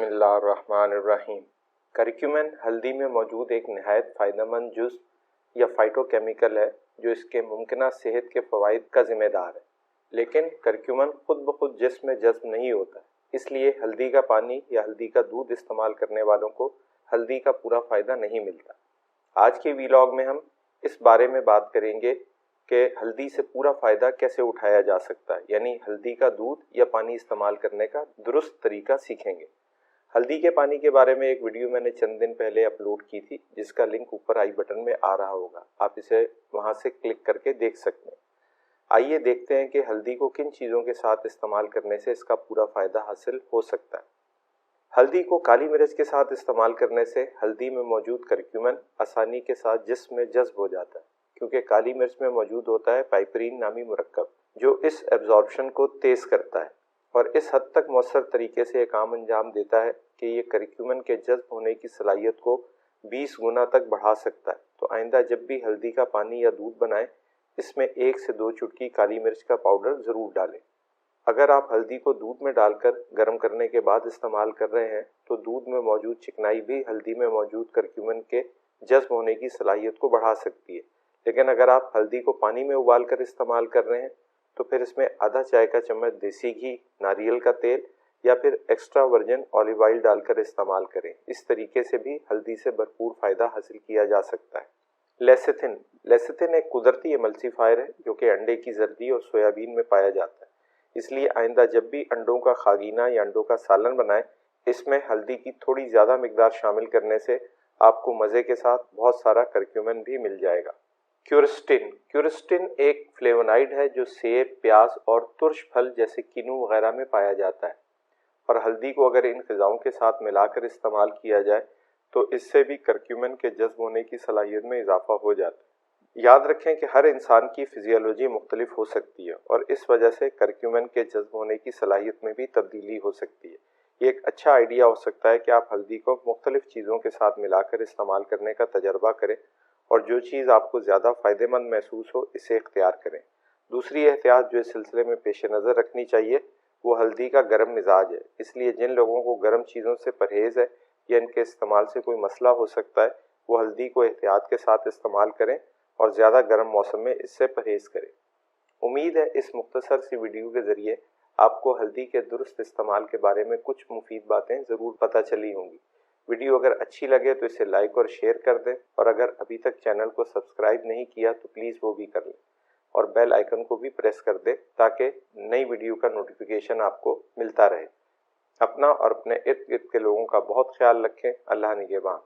बिस्मिल्लाहिर्रहमानिर्रहीम। करक्यूमिन हल्दी में मौजूद एक नहायत फ़ायदेमंद जुज़ या फ़ाइटोकेमिकल है जो इसके मुमकिना सेहत के फ़वाइद का ज़िम्मेदार है। लेकिन करक्यूमिन खुद ब खुद जिस्म में जज़्ब नहीं होता, इसलिए हल्दी का पानी या हल्दी का दूध इस्तेमाल करने वालों को हल्दी का पूरा फ़ायदा नहीं मिलता। आज के वीलॉग में हम इस बारे में बात करेंगे कि हल्दी से पूरा फ़ायदा कैसे उठाया जा सकता है, यानी हल्दी का दूध या पानी इस्तेमाल करने का दुरुस्त तरीका सीखेंगे। हल्दी के पानी के बारे में एक वीडियो मैंने चंद दिन पहले अपलोड की थी, जिसका लिंक ऊपर आई बटन में आ रहा होगा, आप इसे वहां से क्लिक करके देख सकते हैं। आइए देखते हैं कि हल्दी को किन चीज़ों के साथ इस्तेमाल करने से इसका पूरा फ़ायदा हासिल हो सकता है। हल्दी को काली मिर्च के साथ इस्तेमाल करने से हल्दी में मौजूद करक्यूमिन आसानी के साथ जिस्म में जज़्ब हो जाता है, क्योंकि काली मिर्च में मौजूद होता है पाइपरीन नामी मुरक्कब जो इस एब्जॉर्प्शन को तेज़ करता है और इस हद तक मौसर तरीके से काम अंजाम देता है कि ये करक्यूमिन के जज़्ब होने की सलाहियत को 20 गुना तक बढ़ा सकता है। तो आइंदा जब भी हल्दी का पानी या दूध बनाएं, इसमें 1 से 2 चुटकी काली मिर्च का पाउडर ज़रूर डालें। अगर आप हल्दी को दूध में डालकर गर्म करने के बाद इस्तेमाल कर रहे हैं तो दूध में मौजूद चिकनाई भी हल्दी में मौजूद करक्यूमिन के जज़्ब होने की सलाहियत को बढ़ा सकती है। लेकिन अगर आप हल्दी को पानी में उबाल कर इस्तेमाल कर रहे हैं तो फिर इसमें आधा चाय का चम्मच देसी घी, नारियल का तेल या फिर एक्स्ट्रा वर्जिन ऑलिव ऑयल डालकर इस्तेमाल करें। इस तरीके से भी हल्दी से भरपूर फ़ायदा हासिल किया जा सकता है। लेसिथिन एक कुदरती एमल्सीफायर है जो कि अंडे की जर्दी और सोयाबीन में पाया जाता है। इसलिए आइंदा जब भी अंडों का खागीना या अंडों का सालन बनाएं, इसमें हल्दी की थोड़ी ज़्यादा मिकदार शामिल करने से आपको मज़े के साथ बहुत सारा करक्यूमिन भी मिल जाएगा। क्यूरस्टिन एक फ्लेवोनाइड है जो सेब, प्याज और तुर्श फल जैसे किनू वगैरह में पाया जाता है और हल्दी को अगर इन ग़िज़ाओं के साथ मिलाकर इस्तेमाल किया जाए तो इससे भी करक्यूमिन के जज़्ब होने की सलाहियत में इजाफा हो जाता है। याद रखें कि हर इंसान की फिजियोलॉजी मुख्तलिफ हो सकती है और इस वजह से करक्यूमिन के जज़्ब होने की सलाहियत में भी तब्दीली हो सकती है। ये एक अच्छा आइडिया हो सकता है कि आप हल्दी को मुख्तलिफ चीज़ों के साथ मिलाकर इस्तेमाल करने का तजर्बा करें और जो चीज़ आपको ज़्यादा फ़ायदेमंद महसूस हो इसे इख्तियार करें। दूसरी एहतियात जो इस सिलसिले में पेश नज़र रखनी चाहिए वो हल्दी का गर्म मिजाज है, इसलिए जिन लोगों को गर्म चीज़ों से परहेज़ है या इनके इस्तेमाल से कोई मसला हो सकता है वो हल्दी को एहतियात के साथ इस्तेमाल करें और ज़्यादा गर्म मौसम में इससे परहेज़ करें। उम्मीद है इस मुख्तसर सी वीडियो के ज़रिए आपको हल्दी के दुरुस्त इस्तेमाल के बारे में कुछ मुफीद बातें ज़रूर पता चली होंगी। वीडियो अगर अच्छी लगे तो इसे लाइक और शेयर कर दें और अगर अभी तक चैनल को सब्सक्राइब नहीं किया तो प्लीज़ वो भी कर लें और बेल आइकन को भी प्रेस कर दें ताकि नई वीडियो का नोटिफिकेशन आपको मिलता रहे। अपना और अपने इर्द गिर्द के लोगों का बहुत ख्याल रखें। अल्लाह निगहबान।